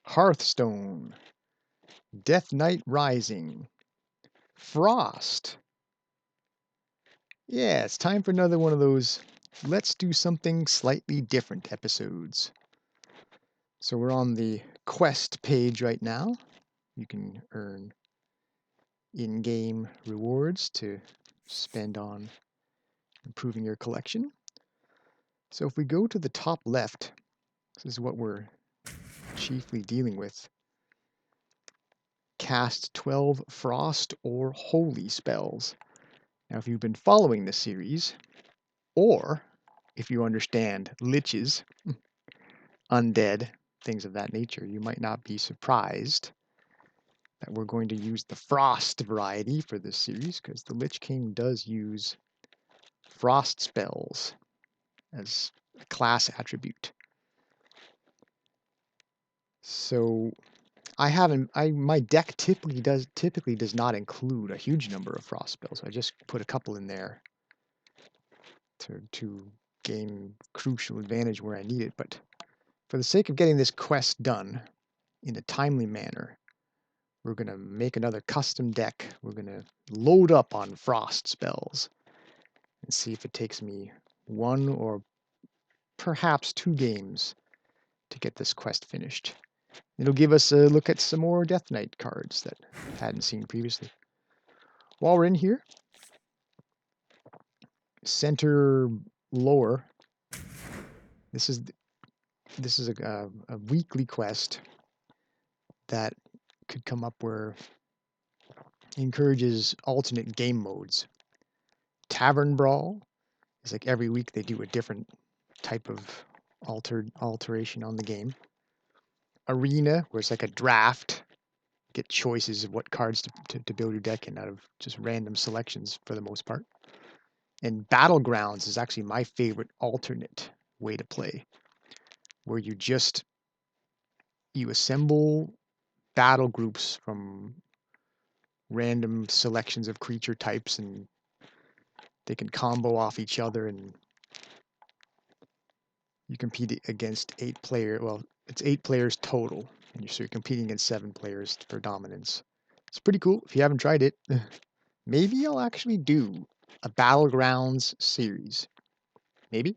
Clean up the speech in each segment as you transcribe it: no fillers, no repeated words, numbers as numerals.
HearthStone, Death Knight Rising, Frost. Yeah, it's time for another one of those let's do something slightly different episodes. So we're on the quest page right now. You can earn in-game rewards to spend on improving your collection. So if we go to the top left, this is what we're chiefly dealing with. Cast 12 Frost or Holy spells. Now, if you've been following this series, or if you understand liches, undead, things of that nature, you might not be surprised that we're going to use the Frost variety for this series, because the Lich King does use Frost spells as a class attribute. So my deck typically does not include a huge number of Frost spells. I just put a couple in there to gain crucial advantage where I need it. But for the sake of getting this quest done in a timely manner, we're going to make another custom deck. We're going to load up on Frost spells and see if it takes me one or perhaps 2 games to get this quest finished. It'll give us a look at some more Death Knight cards that I hadn't seen previously. While we're in here, center lower, this is a weekly quest that could come up where it encourages alternate game modes. Tavern Brawl is like every week they do a different type of alteration on the game. Arena, where it's like a draft, get choices of what cards to build your deck in out of just random selections for the most part. And Battlegrounds is actually my favorite alternate way to play, where you assemble battle groups from random selections of creature types, and they can combo off each other, and you compete against 8 players. Well, it's 8 players total, and so you're competing against 7 players for dominance. It's pretty cool. If you haven't tried it, maybe I'll actually do a Battlegrounds series. Maybe.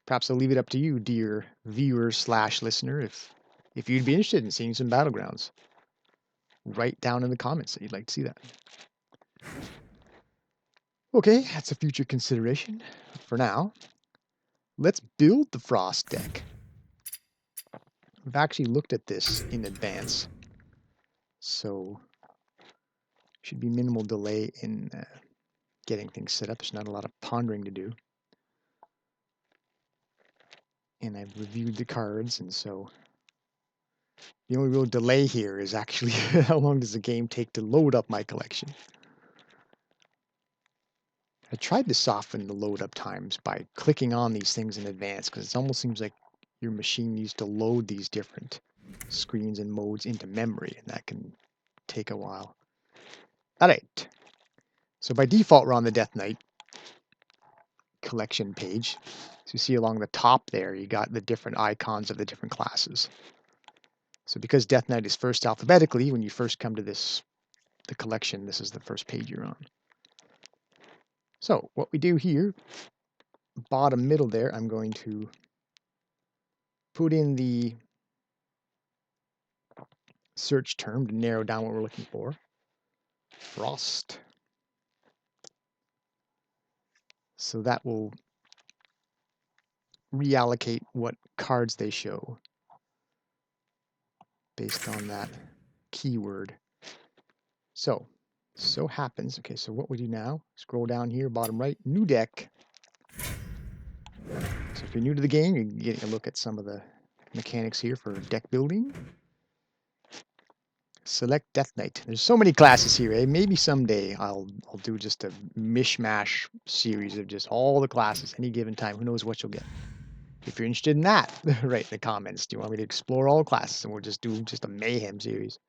Perhaps I'll leave it up to you, dear viewer/listener, if you'd be interested in seeing some Battlegrounds. Write down in the comments that you'd like to see that. Okay, that's a future consideration. For now, let's build the Frost deck. I've actually looked at this in advance, so should be minimal delay in getting things set up. There's not a lot of pondering to do. And I've reviewed the cards, and so the only real delay here is actually how long does the game take to load up my collection. I tried to soften the load up times by clicking on these things in advance, because it almost seems like your machine needs to load these different screens and modes into memory, and that can take a while. Alright, so by default we're on the Death Knight collection page. So you see along the top there, you got the different icons of the different classes. So because Death Knight is first alphabetically, when you first come to the collection, this is the first page you're on. So what we do here, bottom middle there, I'm going to put in the search term to narrow down what we're looking for. Frost. So that will reallocate what cards they show based on that keyword. So happens, okay, so what we do now, scroll down here, bottom right, new deck. So if you're new to the game, you're getting a look at some of the mechanics here for deck building. Select Death Knight. There's so many classes here, eh? Maybe someday I'll do just a mishmash series of just all the classes any given time. Who knows what you'll get. If you're interested in that, write in the comments. Do you want me to explore all classes and we'll just do just a mayhem series?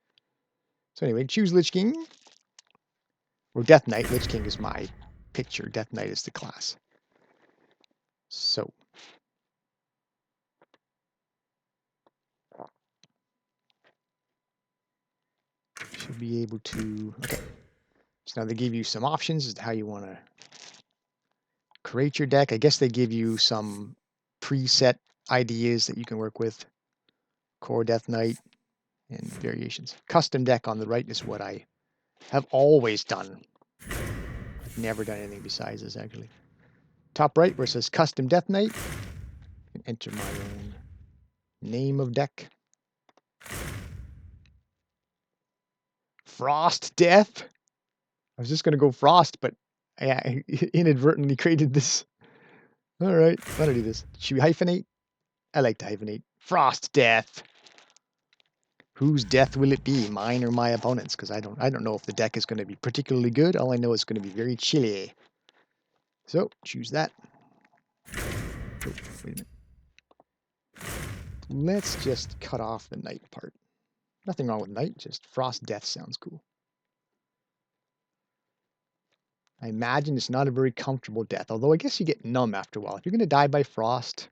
So anyway, choose Lich King. Or Death Knight. Lich King is my picture. Death Knight is the class. So you'll be able to... Okay. So now they give you some options as to how you want to create your deck. I guess they give you some preset ideas that you can work with. Core Death Knight and variations. Custom deck on the right is what I have always done. I've never done anything besides this, actually. Top right where it says Custom Death Knight. I can enter my own name of deck. Frost Death. I was just going to go Frost, but I inadvertently created this. All right, I'm going to do this. Should we hyphenate? I like to hyphenate. Frost Death. Whose death will it be, mine or my opponent's? Because I don't know if the deck is going to be particularly good. All I know is going to be very chilly. So choose that. Oh, wait a minute. Let's just cut off the night part. Nothing wrong with night, just Frost Death sounds cool. I imagine it's not a very comfortable death, although I guess you get numb after a while. If you're going to die by frost,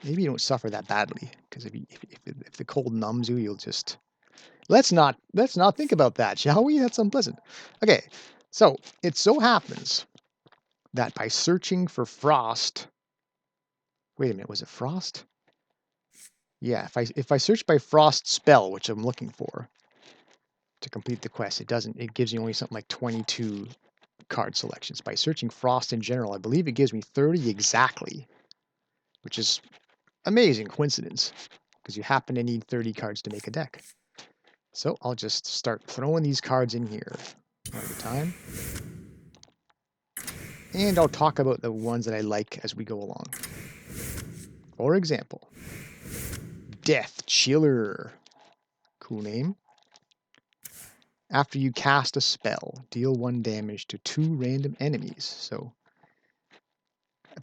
maybe you don't suffer that badly, because if the cold numbs you, you'll just... Let's not think about that, shall we? That's unpleasant. Okay, so it so happens that by searching for frost... Wait a minute, was it frost? Yeah, if I search by frost spell, which I'm looking for to complete the quest, it gives you only something like 22 card selections. By searching frost in general, I believe it gives me 30 exactly, which is amazing coincidence because you happen to need 30 cards to make a deck. So I'll just start throwing these cards in here one at a time. And I'll talk about the ones that I like as we go along. For example, Death Chiller. Cool name. After you cast a spell, deal 1 damage to 2 random enemies. So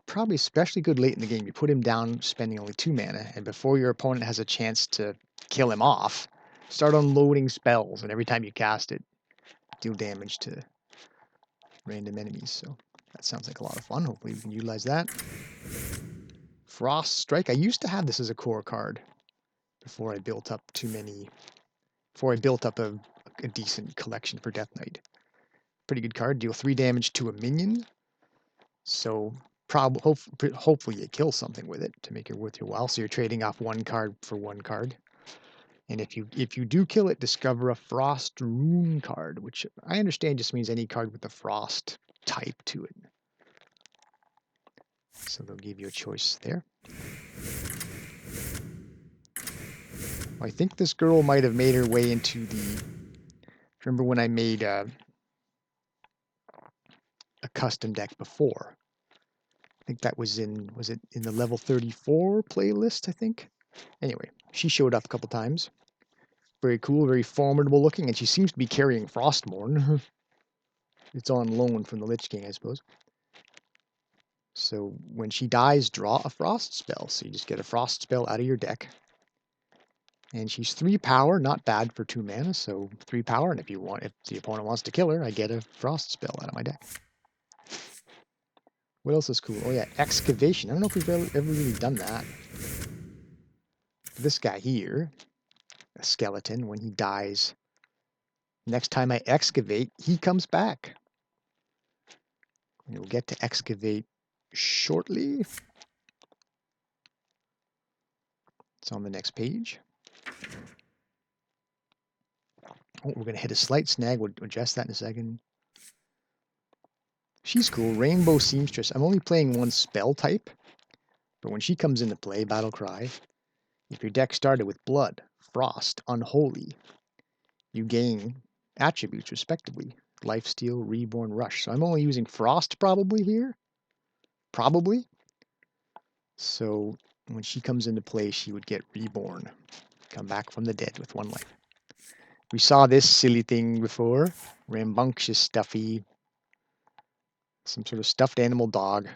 probably especially good late in the game. You put him down spending only 2 mana, and before your opponent has a chance to kill him off, start unloading spells, and every time you cast it, deal damage to random enemies. So that sounds like a lot of fun. Hopefully we can utilize that. Frost Strike. I used to have this as a core card before I built up a decent collection for Death Knight. Pretty good card. Deal 3 damage to a minion. So hopefully you kill something with it to make it worth your while. So you're trading off 1 card for 1 card. And if you do kill it, discover a Frost Rune card, which I understand just means any card with a Frost type to it. So they'll give you a choice there. I think this girl might have made her way into the... Remember when I made a custom deck before? I think that was was it in the level 34 playlist, I think? Anyway, she showed up a couple times. Very cool, very formidable looking, and she seems to be carrying Frostmourne. It's on loan from the Lich King, I suppose. So when she dies, draw a frost spell. So you just get a frost spell out of your deck. And she's 3 power, not bad for 2 mana, so 3 power, and if the opponent wants to kill her, I get a frost spell out of my deck. What else is cool? Oh yeah, Excavation. I don't know if we've ever really done that. This guy here, a skeleton, when he dies, next time I excavate, he comes back. And we'll get to excavate shortly. It's on the next page. Oh, we're going to hit a slight snag. We'll adjust that in a second. She's cool. Rainbow Seamstress. I'm only playing 1 spell type. But when she comes into play, Battle Cry, if your deck started with Blood, Frost, Unholy, you gain attributes respectively. Lifesteal, Reborn, Rush. So I'm only using Frost probably here. Probably. So when she comes into play, she would get Reborn. Come back from the dead with 1 life. We saw this silly thing before. Rambunctious Stuffy. Some sort of stuffed animal dog.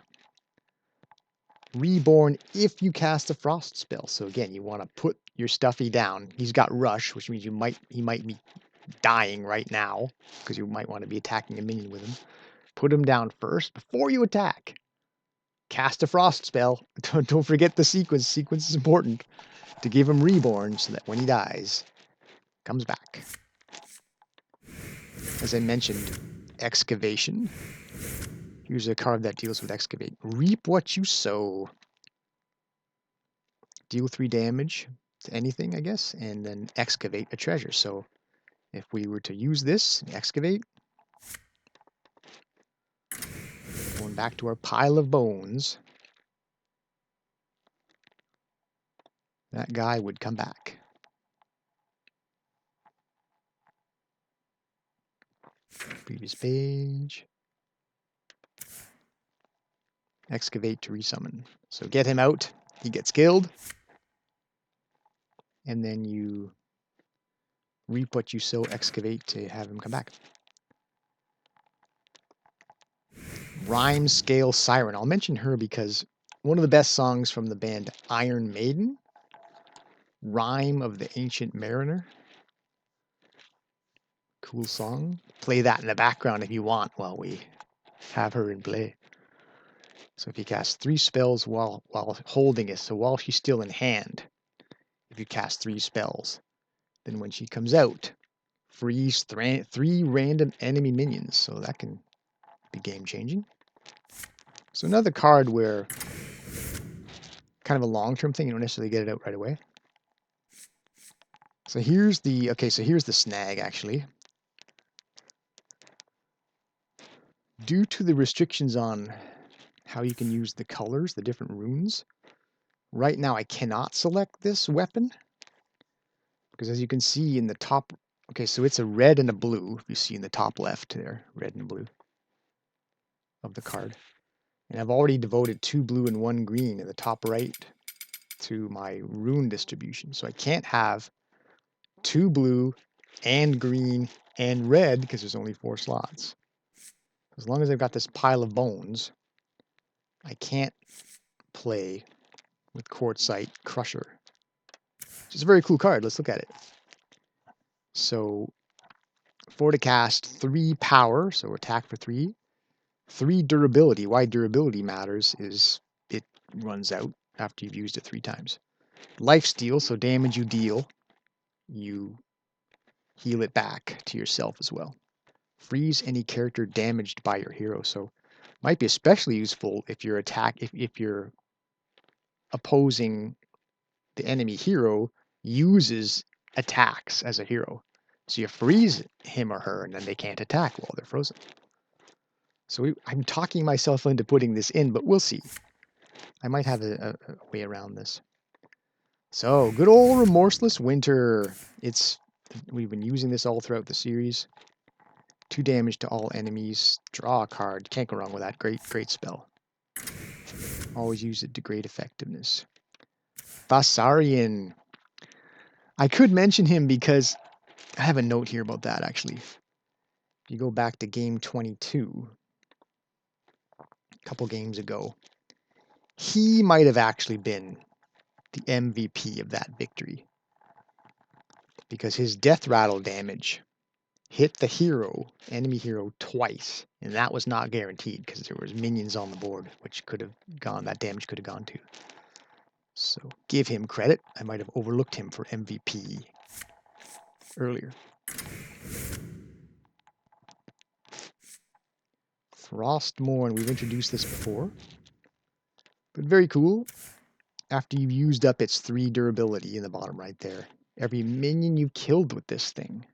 Reborn if you cast a frost spell. So again, you want to put your Stuffy down. He's got Rush, which means he might be dying right now, because you might want to be attacking a minion with him. Put him down first before you attack. Cast a frost spell. Don't forget the sequence. Sequence is important. To give him Reborn so that when he dies, comes back. as I mentioned, excavation. Here's a card that deals with excavate. Reap what you sow. Deal 3 damage to anything, I guess, and then excavate a treasure. So if we were to use this, excavate, going back to our pile of bones, that guy would come back. Previous page. Excavate to resummon. So get him out. He gets killed. And then you reap what you sow, excavate to have him come back. Rhyme Scale Siren. I'll mention her because one of the best songs from the band Iron Maiden, Rhyme of the Ancient Mariner. Cool song. Play that in the background if you want while we have her in play. So if you cast 3 spells while holding it, so while she's still in hand, if you cast 3 spells, then when she comes out, freeze 3 random enemy minions. So that can be game changing. So another card where kind of a long-term thing, you don't necessarily get it out right away. So here's the snag actually. Due to the restrictions on how you can use the colors, the different runes, right now I cannot select this weapon because as you can see in the top, okay, so it's a red and a blue, if you see in the top left there, red and blue of the card. And I've already devoted 2 blue and 1 green in the top right to my rune distribution. So I can't have 2 blue and green and red because there's only 4 slots. As long as I've got this pile of bones, I can't play with Quartzite Crusher. It's a very cool card. Let's look at it. So, 4 to cast, 3 power, so attack for 3. 3 durability. Why durability matters is it runs out after you've used it 3 times. Lifesteal, so damage you deal, you heal it back to yourself as well. Freeze any character damaged by your hero, so might be especially useful if you're if you're opposing the enemy hero uses attacks as a hero. So you freeze him or her and then they can't attack while they're frozen. So I'm talking myself into putting this in, but we'll see. I might have a way around this. So good old Remorseless Winter. We've been using this all throughout the series. 2 damage to all enemies. Draw a card. Can't go wrong with that. Great spell. Always use it to great effectiveness. Thasarian. I could mention him because I have a note here about that actually. If you go back to game 22, a couple games ago, he might have actually been the MVP of that victory because his death rattle damage hit the enemy hero twice, and that was not guaranteed because there was minions on the board, which that damage could have gone to. So give him credit. I might have overlooked him for MVP earlier. Frostmourne, we've introduced this before, but very cool. After you've used up its 3 durability in the bottom right there, every minion you killed with this thing,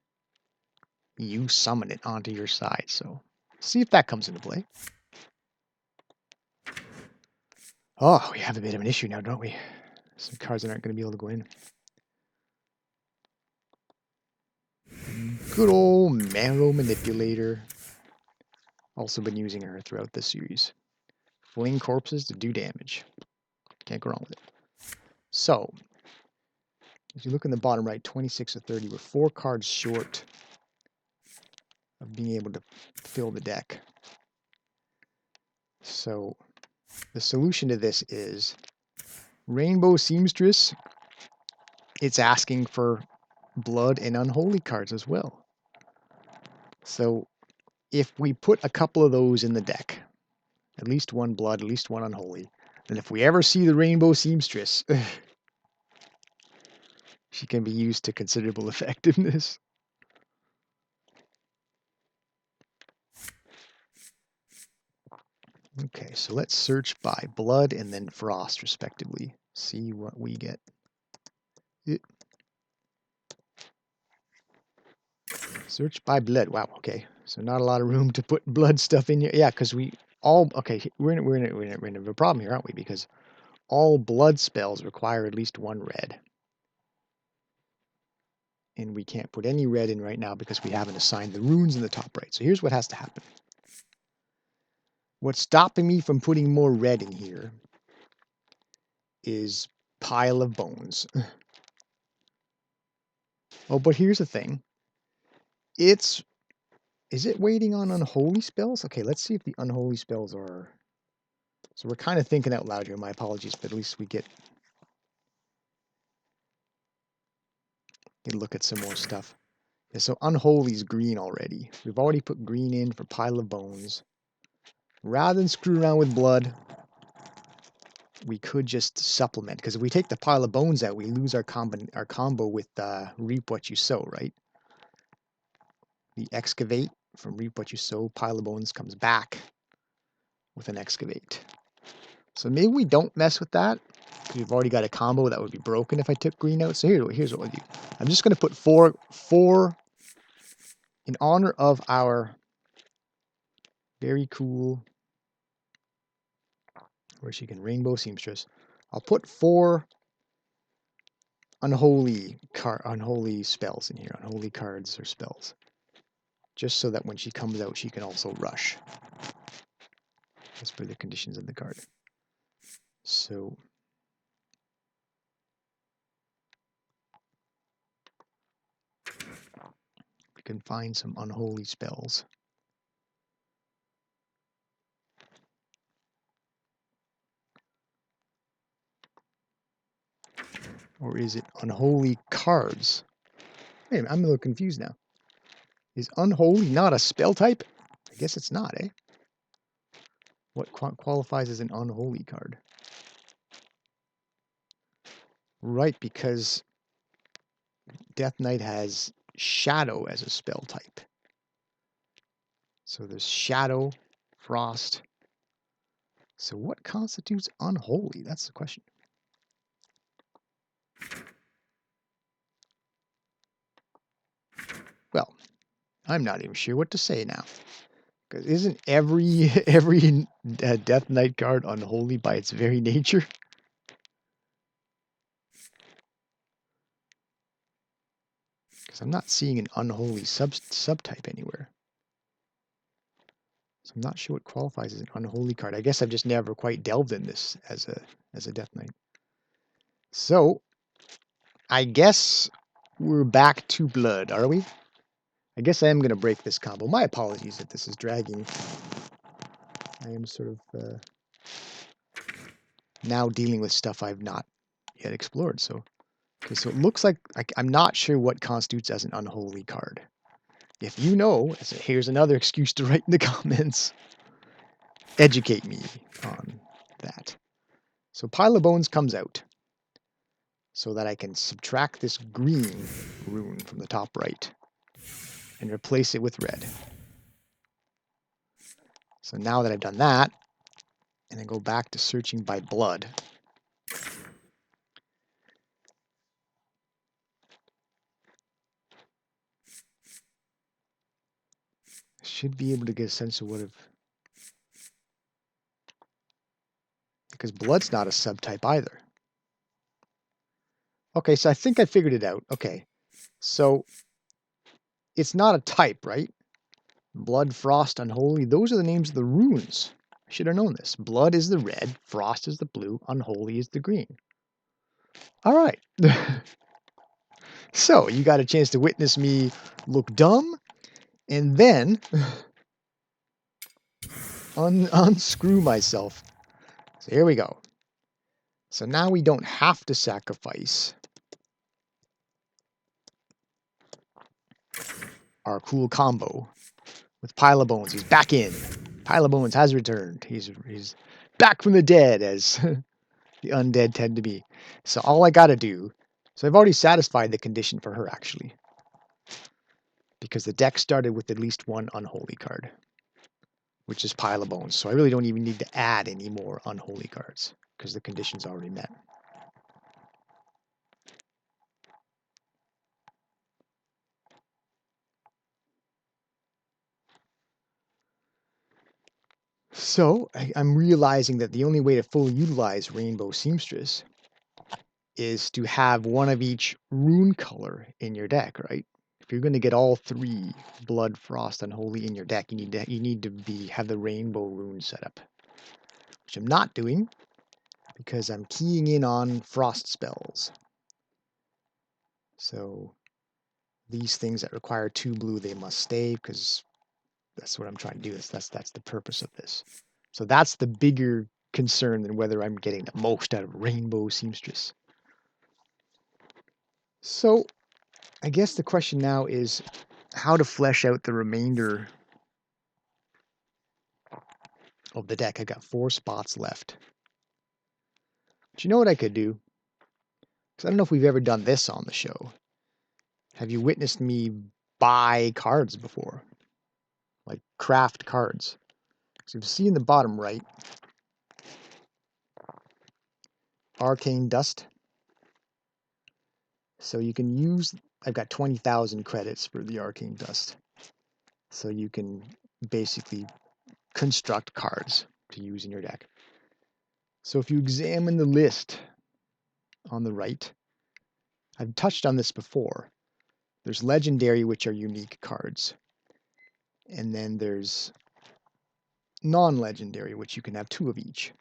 you summon it onto your side. So see if that comes into play. Oh, we have a bit of an issue now, don't we? Some cards that aren't going to be able to go in. Good old Marrow Manipulator. Also been using her throughout this series. Fling corpses to do damage. Can't go wrong with it. So, if you look in the bottom right, 26 or 30, we're 4 cards short of being able to fill the deck. So, the solution to this is Rainbow Seamstress. It's asking for blood and unholy cards as well. So, if we put a couple of those in the deck, at least 1 blood, at least 1 unholy, then if we ever see the Rainbow Seamstress, she can be used to considerable effectiveness. So let's search by blood and then frost, respectively. See what we get. Search by blood. Wow. Okay. So not a lot of room to put blood stuff in here. Yeah, because we all. Okay, we're in a problem here, aren't we? Because all blood spells require at least one red, and we can't put any red in right now because we haven't assigned the runes in the top right. So here's what has to happen. What's stopping me from putting more red in here is pile of bones. Oh, but here's the thing. Is it waiting on unholy spells? Okay, let's see if the unholy spells are. So we're kind of thinking out loud here. My apologies, but at least we get a look at some more stuff. Yeah, so unholy's green already. We've already put green in for pile of bones. Rather than screw around with blood, we could just supplement. Because if we take the pile of bones out, we lose our combo with reap what you sow, right? The excavate from reap what you sow, pile of bones comes back with an excavate. So maybe we don't mess with that. Because we've already got a combo that would be broken if I took green out. So here's what we'll do. I'm just going to put four in honor of our very cool, where she can rainbow seamstress. I'll put 4 unholy spells in here, unholy cards or spells, just so that when she comes out, she can also rush. As per the conditions of the card. So we can find some unholy spells. Or is it unholy cards? Wait a minute, I'm a little confused now. Is unholy not a spell type? I guess it's not, eh? What qualifies as an unholy card? Right, because Death Knight has Shadow as a spell type. So there's Shadow, Frost. So what constitutes unholy? That's the question. Well, I'm not even sure what to say now. Because isn't every Death Knight card unholy by its very nature? Because I'm not seeing an unholy subtype anywhere. So I'm not sure what qualifies as an unholy card. I guess I've just never quite delved in this as a Death Knight. So I guess we're back to blood, are we? I guess I am going to break this combo. My apologies if this is dragging. I am sort of now dealing with stuff I've not yet explored. So, okay, so it looks like I'm not sure what constitutes as an unholy card. If you know, here's another excuse to write in the comments. Educate me on that. So Pile of Bones comes out so that I can subtract this green rune from the top right and replace it with red. So now that I've done that, and then go back to searching by blood, I should be able to get a sense of because blood's not a subtype either. Okay, so I think I figured it out. Okay, so it's not a type, right? Blood, Frost, Unholy, those are the names of the runes. I should have known this. Blood is the red, Frost is the blue, Unholy is the green. All right. So you got a chance to witness me look dumb and then unscrew myself. So here we go. So now we don't have to sacrifice our cool combo with Pile of Bones. He's back in. Pile of Bones has returned. He's back from the dead, as the undead tend to be. So all I got to do... So I've already satisfied the condition for her, actually. Because the deck started with at least one unholy card. which is Pile of Bones. So I really don't even need to add any more unholy cards because the condition's already met. So I'm realizing that the only way to fully utilize Rainbow Seamstress is to have one of each rune color in your deck, right? If you're going to get all three Blood, Frost, and Holy in your deck, you need to have the rainbow rune set up, which I'm not doing because I'm keying in on frost spells. So these things that require 2 blue, they must stay because that's what I'm trying to do. That's the purpose of this. So that's the bigger concern than whether I'm getting the most out of Rainbow Seamstress. So I guess the question now is how to flesh out the remainder of the deck. I got 4 spots left. But you know what I could do? Because I don't know if we've ever done this on the show. Have you witnessed me buy cards before? Like craft cards. So you see in the bottom right, Arcane Dust. So you can use, I've got 20,000 credits for the Arcane Dust. So you can basically construct cards to use in your deck. So if you examine the list on the right, I've touched on this before. There's legendary, which are unique cards. And then there's non-legendary, which you can have 2 of each.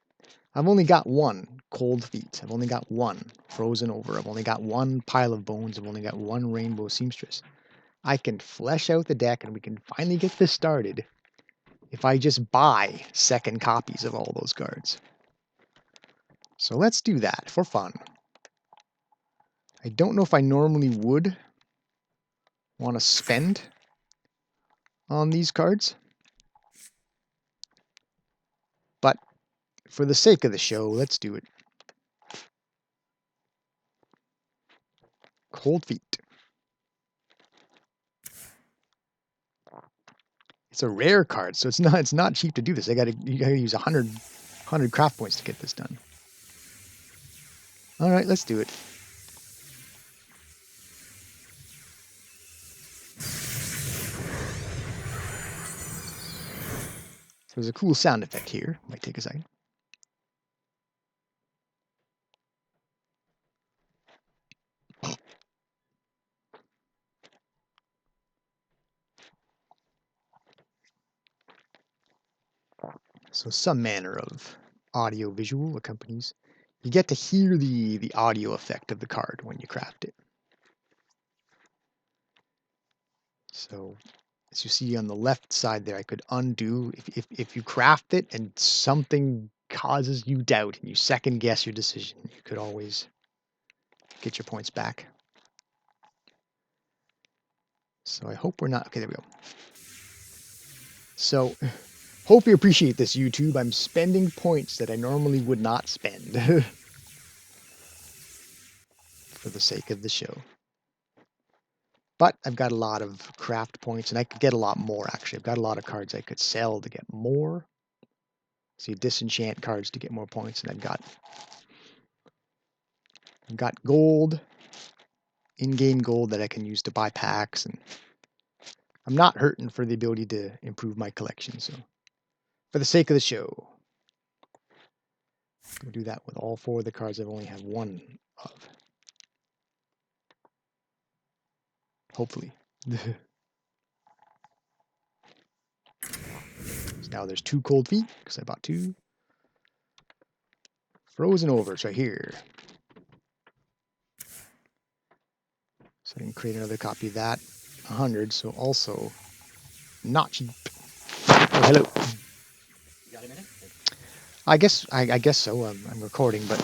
I've only got 1 Cold Feet. I've only got 1 Frozen Over. I've only got 1 Pile of Bones. I've only got 1 Rainbow Seamstress. I can flesh out the deck and we can finally get this started if I just buy second copies of all those cards. So let's do that for fun. I don't know if I normally would want to spend on these cards, but for the sake of the show, let's do it. Cold Feet. It's a rare card, so it's not cheap to do this. You gotta use 100 craft points to get this done. All right, let's do it. So there's a cool sound effect here. Might take a second. So some manner of audio visual accompanies. You get to hear the audio effect of the card when you craft it. So as you see on the left side there, I could undo if you craft it and something causes you doubt and you second guess your decision, you could always get your points back. So I hope we're not, okay, there we go. So hope you appreciate this, YouTube. I'm spending points that I normally would not spend for the sake of the show. But I've got a lot of craft points, and I could get a lot more, actually. I've got a lot of cards I could sell to get more. See, disenchant cards to get more points, and I've got gold, in-game gold that I can use to buy packs, and I'm not hurting for the ability to improve my collection, so for the sake of the show, I'm going to do that with all 4 of the cards I've only have 1 of. Hopefully. So now there's 2 Cold Feet, because I bought 2. Frozen Over, it's right here. So I can create another copy of that. 100, so also not cheap. Oh, hello. You got a minute? I guess so. I'm recording, but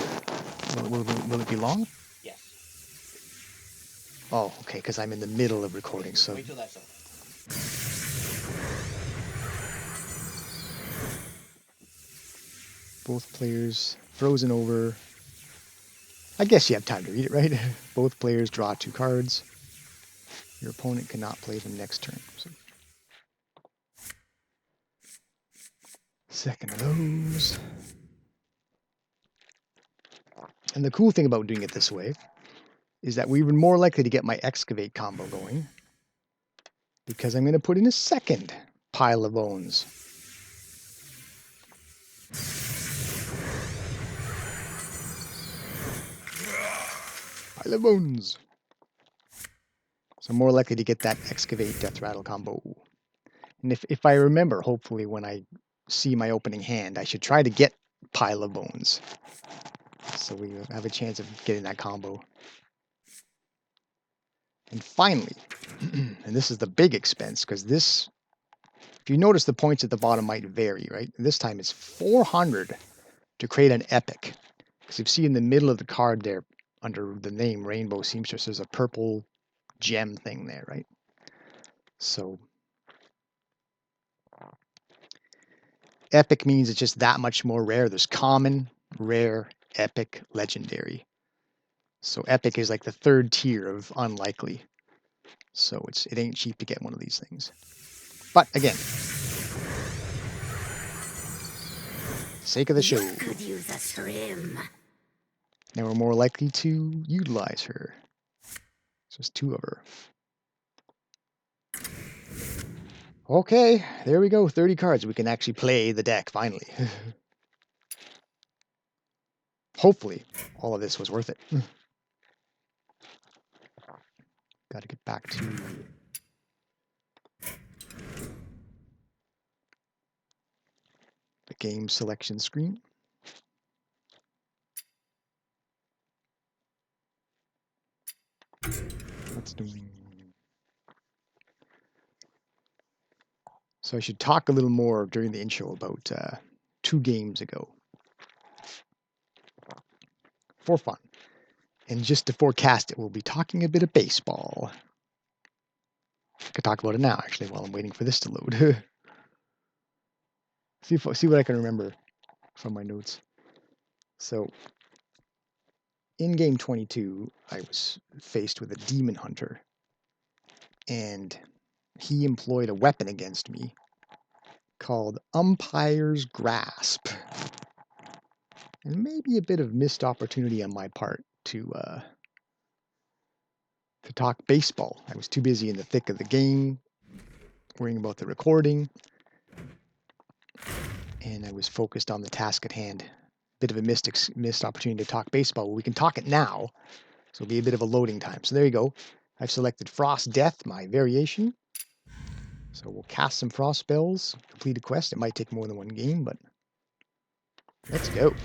will it be long? Yes. Oh, okay, because I'm in the middle of recording, so... Wait till that's over. Both players frozen over. I guess you have time to read it, right? Both players draw 2 cards. Your opponent cannot play them next turn. So. Second of those. And the cool thing about doing it this way is that we're more likely to get my excavate combo going because I'm going to put in a second pile of bones. Pile of bones. So I'm more likely to get that excavate death rattle combo. And if I remember, hopefully when I see my opening hand, I should try to get pile of bones. So we have a chance of getting that combo. And finally, and this is the big expense, because this, if you notice the points at the bottom might vary, right? This time it's 400 to create an epic. Because you see in the middle of the card there, under the name Rainbow Seamstress, there's a purple gem thing there, right? So epic means it's just that much more rare. There's common, rare, epic, legendary. So epic is like the third tier of unlikely. So it ain't cheap to get one of these things. But again, sake of the show. Could use a trim. Now we're more likely to utilize her. So it's two of her. Okay, there we go. 30 cards. We can actually play the deck finally. Hopefully, all of this was worth it. Got to get back to the game selection screen. Let's do. So I should talk a little more during the intro about 2 games ago. For fun. And just to forecast it, we'll be talking a bit of baseball. I could talk about it now, actually, while I'm waiting for this to load. see what I can remember from my notes. So, in game 22, I was faced with a demon hunter. And he employed a weapon against me called Umpire's Grasp. And maybe a bit of missed opportunity on my part to talk baseball. I was too busy in the thick of the game, worrying about the recording, and I was focused on the task at hand. Bit of a missed opportunity to talk baseball. Well, we can talk it now, so it'll be a bit of a loading time. So there you go. I've selected Frost Death, my variation. So we'll cast some Frost spells, complete a quest. It might take more than one game, but let's go.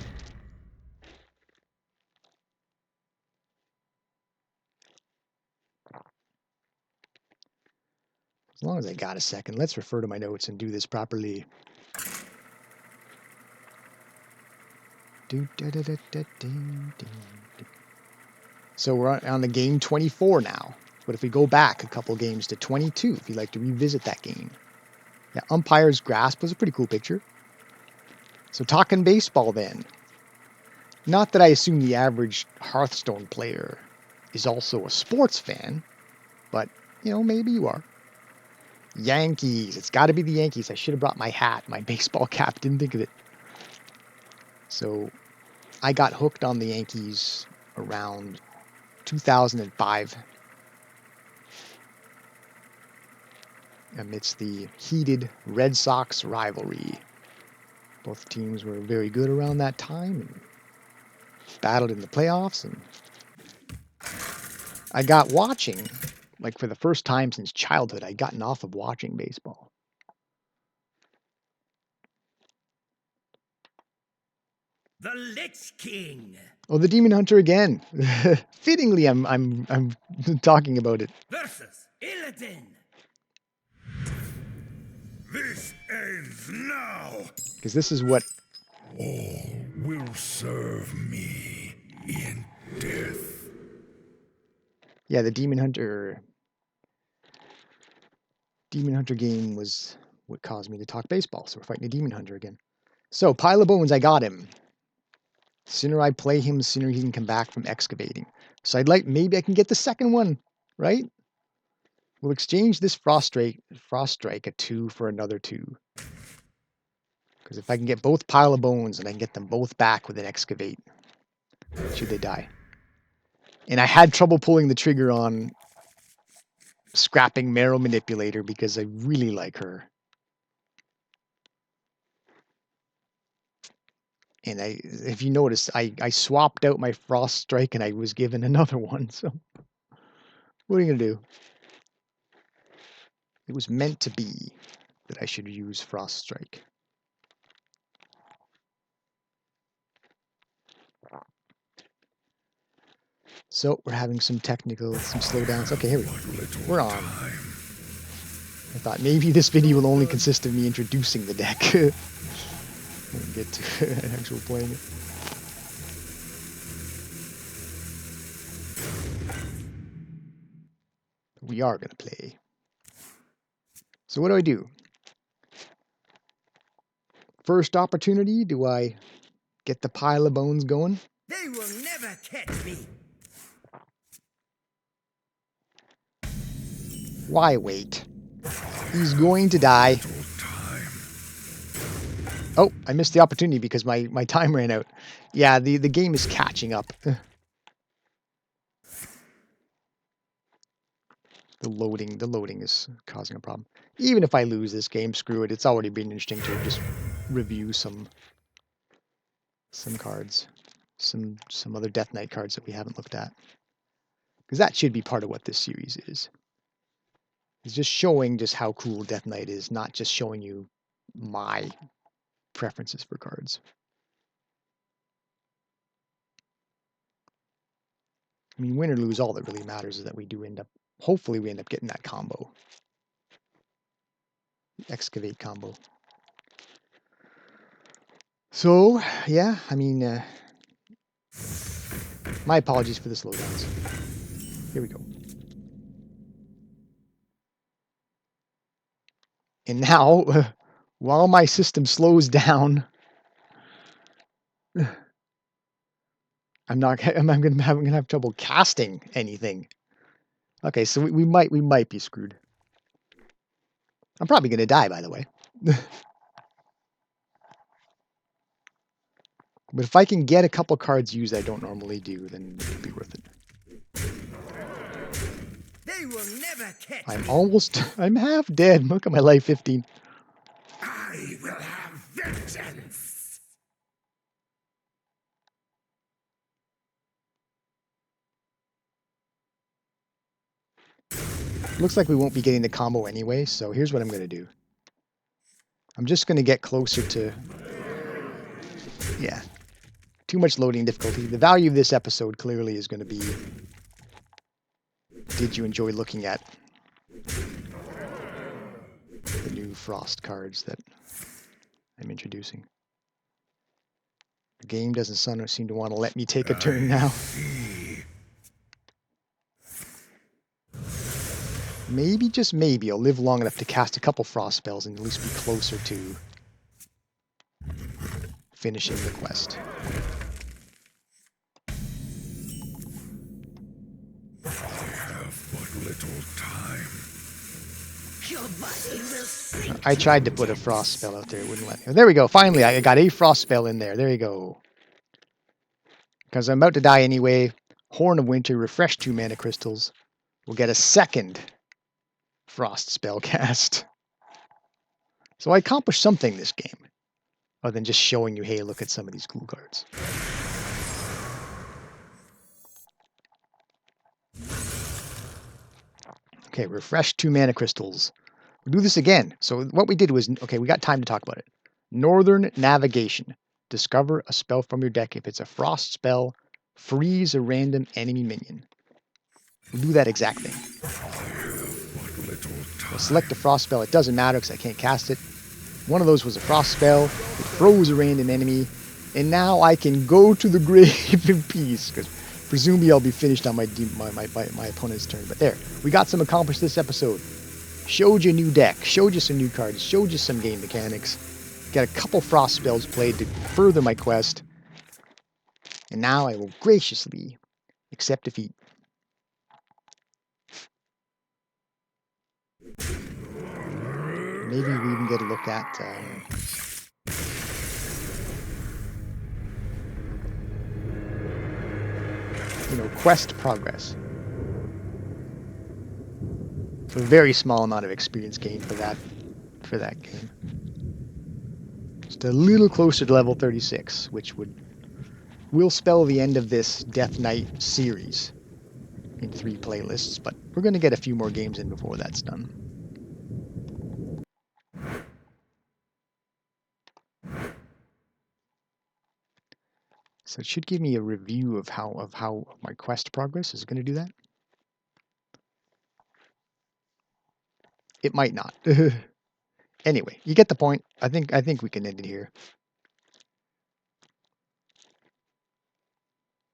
As long as I got a second, let's refer to my notes and do this properly. So we're on the game 24 now. But if we go back a couple games to 22, if you'd like to revisit that game. Yeah, Umpire's Grasp was a pretty cool picture. So talking baseball then. Not that I assume the average Hearthstone player is also a sports fan, but, maybe you are. Yankees. It's got to be the Yankees. I should have brought my hat, my baseball cap. Didn't think of it. So I got hooked on the Yankees around 2005 amidst the heated Red Sox rivalry. Both teams were very good around that time and battled in the playoffs. And I got watching, like for the first time since childhood, I'd gotten off of watching baseball. The Lich King Oh, the Demon Hunter again. Fittingly, I'm talking about it. versus Illidan. This ends now. Because this is what All will serve me in death. the Demon Hunter game was what caused me to talk baseball. So we're fighting a Demon Hunter again. So, Pile of Bones, I got him. Sooner I play him, sooner he can come back from excavating. So maybe I can get the second one, right? We'll exchange this Frost Strike a 2 for another 2. Because if I can get both Pile of Bones and I can get them both back with an Excavate, should they die. And I had trouble pulling the trigger on scrapping Marrow Manipulator because I really like her. And if you notice, I swapped out my Frost Strike and I was given another one. So what are you going to do? It was meant to be that I should use Frost Strike. So we're having some slowdowns. Okay, here we go. We're on. I thought maybe this video will only consist of me introducing the deck. Won't get to actual playing it. We are going to play. So what do I do? First opportunity, do I get the Pile of Bones going? They will never catch me. Why wait? He's going to die. Oh, I missed the opportunity because my time ran out. Yeah, the game is catching up. The loading is causing a problem. Even if I lose this game, screw it. It's already been interesting to just review some cards. Some other Death Knight cards that we haven't looked at. Because that should be part of what this series is. It's just showing just how cool Death Knight is, not just showing you my preferences for cards. I mean, win or lose, all that really matters is that we do end up, hopefully we end up getting that combo. Excavate combo. So, yeah, I mean, my apologies for the slowdowns. Here we go. And now, while my system slows down, I'm gonna have trouble casting anything. Okay, so we might be screwed. I'm probably gonna die, by the way. But if I can get a couple cards used I don't normally do, then it'll be worth it. They will never catch me. I'm half dead. Look at my life 15. I will have vengeance. Looks like we won't be getting the combo anyway, so here's what I'm gonna do. I'm just gonna get closer to... Yeah. Too much loading difficulty. The value of this episode clearly is gonna be... Did you enjoy looking at the new Frost cards that I'm introducing? The game doesn't seem to want to let me take a turn now. Maybe, just maybe, I'll live long enough to cast a couple Frost spells and at least be closer to finishing the quest. I have but little time. Your body will sink. I tried to put a Frost spell out there, it wouldn't let me. There we go, finally, I got a Frost spell in there. There you go. Because I'm about to die anyway. Horn of Winter, refresh 2 mana crystals. We'll get a second Frost spell cast. So I accomplished something this game. Other than just showing you, hey, look at some of these cool cards. Okay, refresh 2 mana crystals. We'll do this again. So what we did was, okay, we got time to talk about it. Northern Navigation. Discover a spell from your deck. If it's a Frost spell, freeze a random enemy minion. We'll do that exact thing. We'll select a Frost spell. It doesn't matter because I can't cast it. One of those was a Frost spell. It froze a random enemy. And now I can go to the grave in peace. Because presumably I'll be finished on my opponent's turn. But there. We got some accomplished this episode. Showed you a new deck. Showed you some new cards. Showed you some game mechanics. Got a couple Frost spells played to further my quest. And now I will graciously accept defeat. Maybe we even get a look at quest progress. So a very small amount of experience gain for that game. Just a little closer to level 36, which will spell the end of this Death Knight series in 3 playlists, but we're going to get a few more games in before that's done. So it should give me a review of how my quest progress is going to do that. It might not. Anyway, you get the point. I think we can end it here.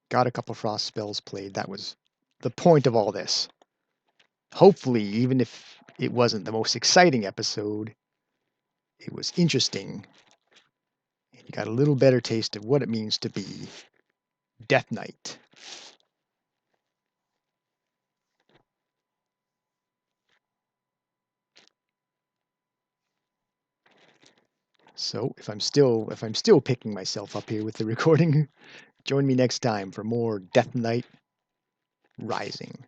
Got a couple frost spells played. That was the point of all this. Hopefully, even if it wasn't the most exciting episode, it was interesting. And you got a little better taste of what it means to be Death Knight. So if I'm still picking myself up here with the recording, join me next time for more Death Knight Rising.